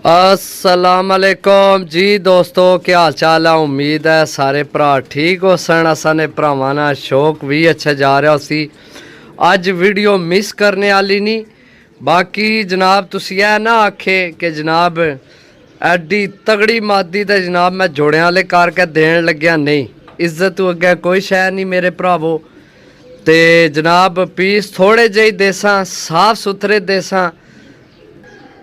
अस्सलाम वालेकुम जी दोस्तों, क्या हाल चाल है। उम्मीद है सारे भरा ठीक हो सन। असाने भरावां नाल शौक भी अच्छा जा रहा सी। अज वीडियो मिस करने वाली नहीं। बाकी जनाब तुसी ऐ ना आखे कि जनाब एडी तगड़ी मादी तो जनाब मैं जोड़ियां वाले करके देन लग्या, नहीं। इज्जत तो अगे कोई शै नहीं मेरे भरावो। ते जनाब पीस थोड़े जे देसा, साफ सुथरे देसा,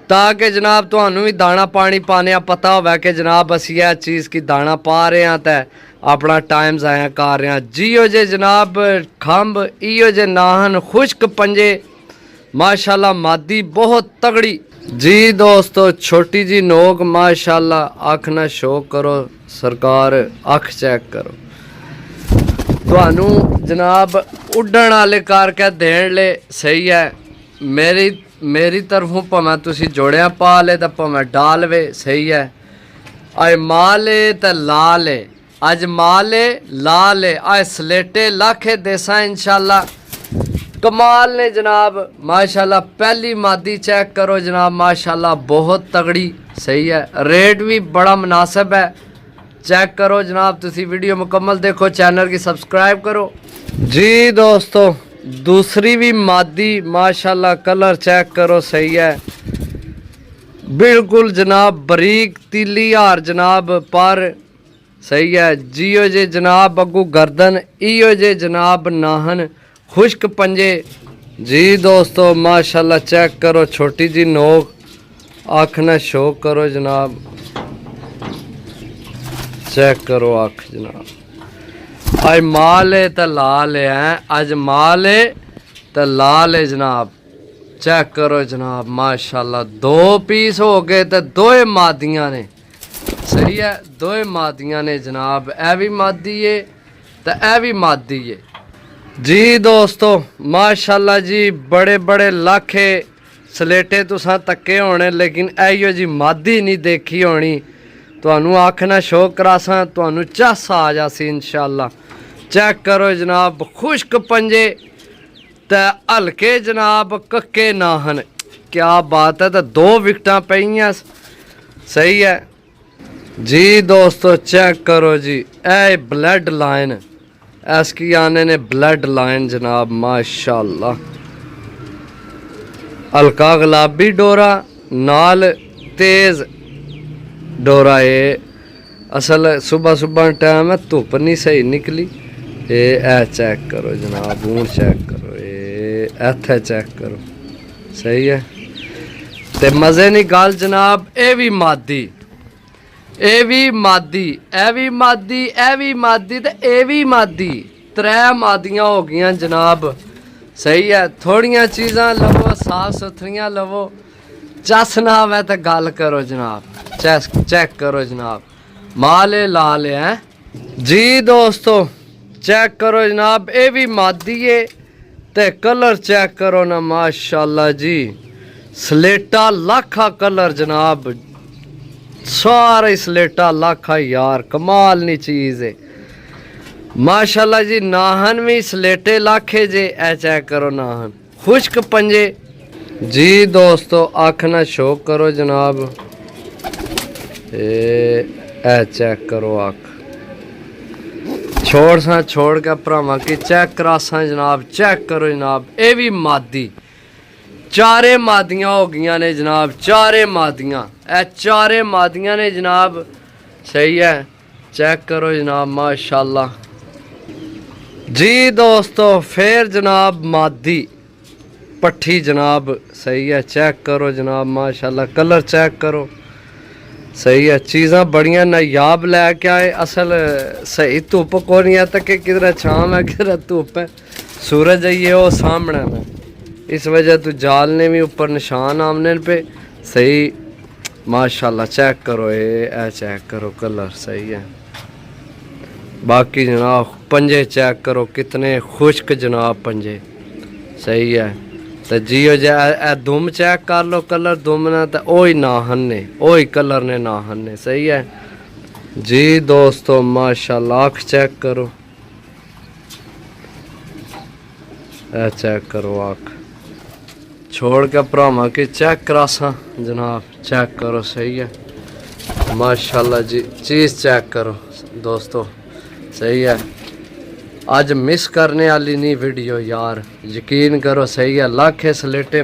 ताकि जनाब तुहानू भी दाना पानी पाने पता होवे कि जनाब असी यह चीज़ की दाना पा रहे हैं तो अपना टाइम ज़ाया कर रहे हैं। जियो जे जनाब खंभ इो जे नाहन खुश्क पंजे माशाल्लाह, मादी बहुत तगड़ी जी दोस्तों। छोटी जी नोक माशाल्लाह, अख ना शो करो सरकार, अख चेक करो। तुहानू जनाब उड़न वाले करके देन ले सही है। मेरी तरफों भावें तुसी जोड़िया पा ले तो भावें डाल वे सही है। अज माल है तो लाल है, अज माल है लाल है। अज सलेटे लाखे देसा इंशाल्लाह कमाल ने जनाब माशाल्लाह। पहली मादी चेक करो जनाब माशाल्लाह, बहुत तगड़ी सही है। रेट भी बड़ा मुनासिब है। चेक करो जनाब, तुसी वीडियो मुकम्मल देखो, चैनल की सब्सक्राइब करो जी दोस्तों। दूसरी भी मादी माशाल्लाह, कलर चेक करो सही है। बिल्कुल जनाब बरीक तीली हार जनाब पर सही है। जियो जे जनाब अगू गर्दन इो जे जनाब नाहन खुश्क पंजे जी दोस्तों माशाल्लाह। चेक करो छोटी जी नोक, अख न शो करो जनाब, चेक करो अख जनाब। अज माल है तो लाल है, अज माल है तो लाल है जनाब। चेक करो जनाब माशाल्लाह, दो पीस हो गए तो दोए मादियां ने सही है। दोए मादियां ने जनाब, ए भी मादी है तो ए भी मादी है जी दोस्तों माशाल्लाह जी। बड़े बड़े लाखे सलेटे तुसा तक्के होने, लेकिन इो जी मादी नहीं देखी होनी। तुहानू अख ना शो करासा, तुहानू झस आ जासी इंशाल्लाह। चेक करो जनाब खुश्क पंजे ते हल्के जनाब कक्के नाहन, क्या बात है। तो दो विकटा पईयां सही है जी दोस्तों। चेक करो जी, ए ब्लड लाइन इसकी आने ने ब्लड लाइन जनाब माशाल्लाह। हल्का गुलाबी डोरा नाल तेज डोरा। ये असल सुबह सुबह टाइम है, धुप नहीं सही निकली। ए चेक करो जनाब, ऊन चेक करो, इत्थे चेक करो सही है। ते मज़े नी गल जनाब, ए भी मादी, ए भी मादी, ए भी मादी, ए भी मादी ते ए भी मादी। त्रै मादियां हो गई जनाब सही है। थोड़ियां चीज़ां लवो, साफ सुथरियां लवो, चस ना आवे तो गल करो जनाब। चेक करो जनाब, माल लाल है जी दोस्तों। चेक करो जनाब, ये भी मादी है ते कलर चेक करो ना माशाल्लाह जी। सलेटा लाखा कलर जनाब, सारे सलेटा लाखा यार, कमाल नी चीज़ है माशाल्लाह जी। नाहन भी सलेटे लाखे जे, ए चेक करो नाहन खुश्क पंजे जी दोस्तों। अख ना शो करो जनाब, ए चेक करो अख छोड़ सा, छोड़ के भरावां की चेक करासा जनाब। चेक करो जनाब, ये भी मादी, चारे मादियां हो गई ने जनाब, चारे मादियां, ए चारे मादियां ने जनाब सही है। चेक करो जनाब माशाल्लाह जी दोस्तों। फिर जनाब मादी पट्ठी जनाब सही है। चेक करो जनाब माशाल्लाह, कलर चेक करो सही है। चीज़ा बड़िया नायाब लैके आए। असल सही धुप को नहीं है, तक किधर छाम है किधर धुप है। सूरज है ये वो सामने में, इस वजह तो जाल ने भी ऊपर निशान आमने पे सही माशाल्लाह। चेक करो ये चेक करो कलर सही है। बाकी जनाब पंजे चेक करो, कितने खुश्क जनाब पंजे सही है। तो जियो जे दुम चेक कर लो, कलर दुम ने तो ओ ही नाहन ने, ओ ही कलर ने नाहन ने सही है जी दोस्तों माशाल्लाह। अख चेक करो, चेक करो अख छोड़ के भरावा की चेक करासा जनाब, चेक करो सही है माशाल्लाह जी। चीज़ चेक करो दोस्तों, सही है। आज मिस करने वाली नहीं वीडियो यार, यकीन करो सही है। लाख स्लेटे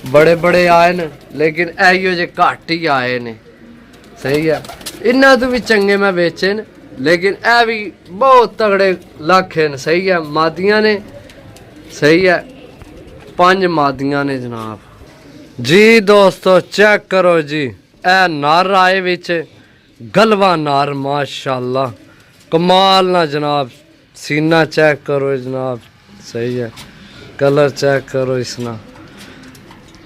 बड़े बड़े आए न, लेकिन एयो जे घट ही आए ने, सही है। इन्ना तो भी चंगे मैं बेचे न, लेकिन ए भी बहुत तगड़े लाख न, सही है। मादियाँ ने, सही है, 5 मादियाँ ने जनाब जी। दोस्तों चेक करो जी, ए नार आए विच गलवा नार माशाल्लाह कमाल ना जनाब। सीना चेक करो जनाब, सही है। कलर चेक करो इसना,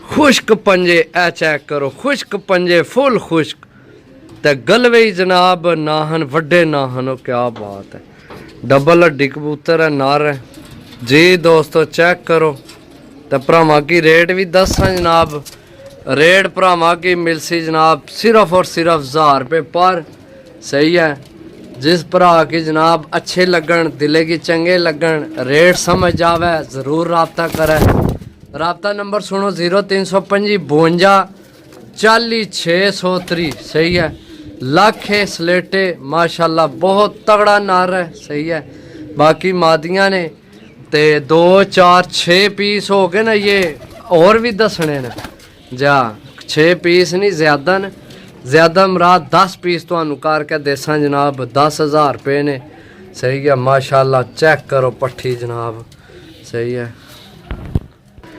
खुश्क पंजे ए चेक करो, खुश्क पंजे फुल खुश्क ते गलवे ही जनाब नाहन, वड्डे नाहन हो, क्या बात है। डबल हड्डी कबूतर है, नर है जी। दोस्तों चेक करो ते भरावा की रेट भी दसा जनाब। रेट भरावा की मिलसी जनाब सिर्फ और सिर्फ 1000 रुपये पर, सही है। जिस भरा की जनाब अच्छे लगन, दिले की चंगे लगन, रेट समझ आवे, ज़रूर रबता करे। रबता नंबर सुनो 0325 52 40 630, सही है। लाखे स्लेटे माशाल्लाह बहुत तगड़ा नार है, सही है। बाकी मादियाँ ने ते 2 4 6 पीस हो गए ना, ये और भी दसने न जा 6 पीस नहीं ज़्यादा न, ज़्यादा मराद 10 पीस तो करके देसा जनाब। 10,000 रुपये ने, सही है माशाल्लाह। चेक करो पट्ठी जनाब, सही है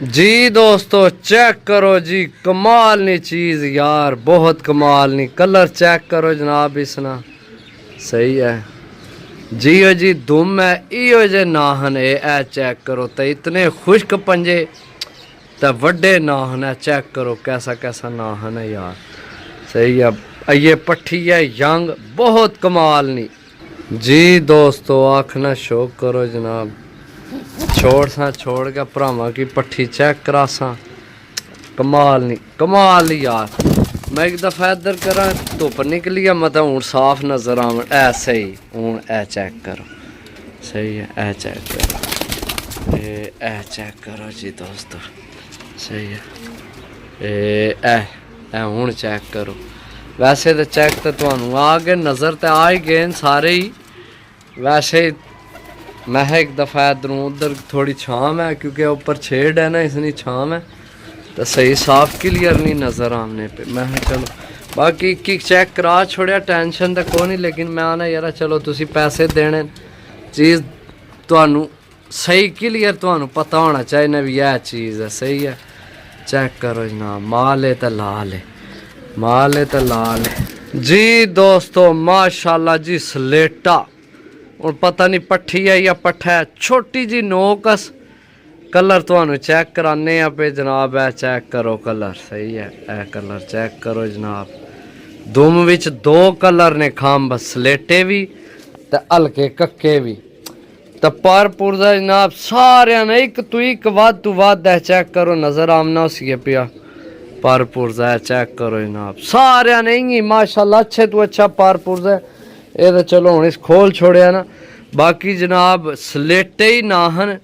जी। दोस्तों चेक करो जी, कमाल नी चीज़ यार, बहुत कमाल नी। कलर चेक करो जनाब इसना, सही है जी। ओ जी दुम है इो जे नाहन ए चेक करो तो इतने खुश्क पंजे तो वड्डे नाहन है। चेक करो कैसा कैसा नाहन है यार, सही है। ये पट्ठी है यंग, बहुत कमाल नी जी। दोस्तों आखना शौक करो जनाब, छोड़ के भरावा की पट्ठी चेक करासा, कमाल नहीं कमाल यार। मैं एक दफ़ा इधर करा धुप निकली है, मतलब हूँ साफ नज़र आवन ऐसे ही। हूँ ए चेक करो, सही है। ए चेक करो, ए चेक करो जी दोस्तों, सही है। हूँ चेक करो। वैसे तो चेक तो तुहानू आ गए, नज़र तो आ ही गए सारे ही। वैसे मैं एक दफ़ा इधरों उधर थोड़ी छाम है, क्योंकि ऊपर छेड़ है ना, इसलिए छाम है तो सही साफ क्लियर नहीं नज़र आने पे। मैं चलो बाकी की चेक करा छोड़िया, टेंशन तो कोई नहीं। लेकिन मैं आना यार चलो तुसी पैसे देने, चीज़ तुहानू सही क्लियर तुहानू पता होना चाहिए ना भी यह चीज़ है, सही है। चेक करो जनाब, माल है तो लाल है, माल है तो लाल है जी। दोस्तों माशाल्लाह जी स्लेटा, और पता नहीं पट्ठी है या पट्ठा है, छोटी जी नोकस। कलर तो चेक कराने पे जनाब, है चेक करो कलर, सही है। ए कलर चेक करो जनाब, दुम विच 2 कलर ने खंब, स्लेटे भी ते हल्के कक्के भी ते पर पुरजा जनाब सारे ने एक तो एक वध तो वध है। चेक करो नज़र आमना उसी पिया पर पुरजा है। चेक करो जनाब सारे ने ही माशाल्लाह अच्छे तो अच्छा पर पुरजा। ये तो चलो हूँ इस खोल छोड़िया ना। बाकी जनाब स्लेटे ही नाहन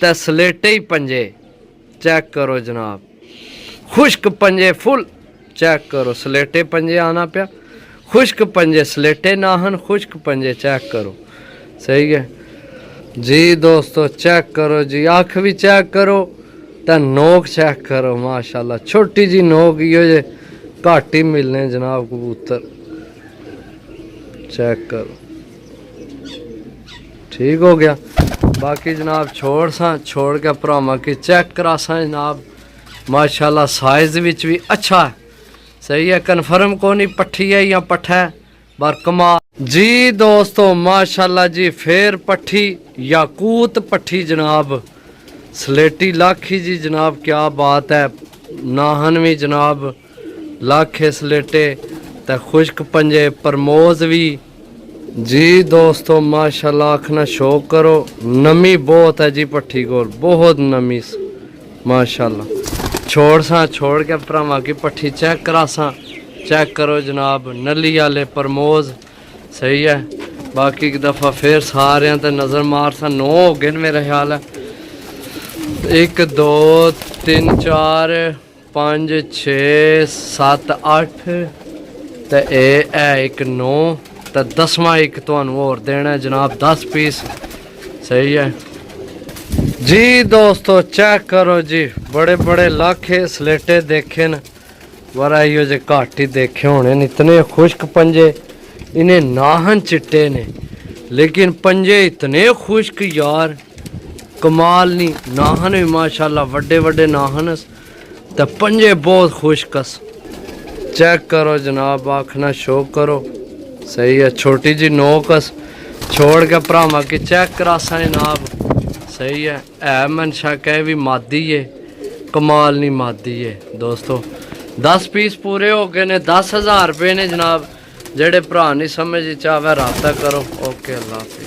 ते स्लेटे ही पंजे, चेक करो जनाब, खुश्क पंजे फुल। चेक करो स्लेटे पंजे आना पिया, खुश्क पंजे स्लेटे नाहन, खुश्क पंजे चेक करो, सही है जी। दोस्तों चेक करो जी, अख भी चेक करो ते नोक चेक करो माशाल्लाह। छोटी जी नोक इो जे घट ही मिलने जनाब कबूतर। चेक करो ठीक हो गया। बाकी जनाब छोड़ के भरावा की चेक करासा जनाब, माशाल्लाह साइज विच भी अच्छा है, सही है। कन्फर्म को नहीं पट्ठी है या पट्ठा है, बार कमाल जी। दोस्तों माशाल्लाह जी फिर पट्ठी याकूत पट्ठी जनाब, स्लेटी लाखी जी जनाब, क्या बात है। नाहन भी जनाब लाखे स्लेटे ते खुश्क पंजे प्रमोज भी जी। दोस्तों माशाल्लाह आखना शौक करो, नमी बहुत है जी पट्ठी को, बहुत नमी माशाल्लाह। छोड़ के भरावा की पट्ठी चेक करासा, चेक करो जनाब, नली वाले प्रमोज, सही है। बाकी एक दफ़ा फिर सारे ते नज़र मार सा 9 हो गए मेरा ख्याल है। 1 2 3 4 5 6 7 8 ਤੇ ਇਹ ਹੈ ਇੱਕ 9 ਤੇ 10ਵਾਂ ਇੱਕ ਤੁਹਾਨੂੰ ਹੋਰ ਦੇਣਾ ਹੈ जनाब 10 पीस। सही है जी दोस्तों, चेक करो जी, बड़े बड़े लाखे स्लेटे देखे न, वरा इहो जे घट ही देखे होने न। इतने खुश्क पंजे, इन्हें नाहन चिट्टे ने लेकिन पंजे इतने खुश्क यार, कमाल नहीं। नाहन भी माशाल्लाह वड्डे वड्डे नाहन ते पंजे बहुत खुश्कस। चेक करो जनाब, आखना शो करो। सही है, छोटी जी नोकस छोड़ के भरावां की चेक करासा जनाब। सही है मनशा कह भी मादी है, कमाल नहीं मादी है दोस्तों। 10 पीस पूरे हो गए ने, 10,000 रुपये ने जनाब। जेड़े भरा नहीं समझ चाहे रब्ता करो। ओके, अल्लाह हाफिज़।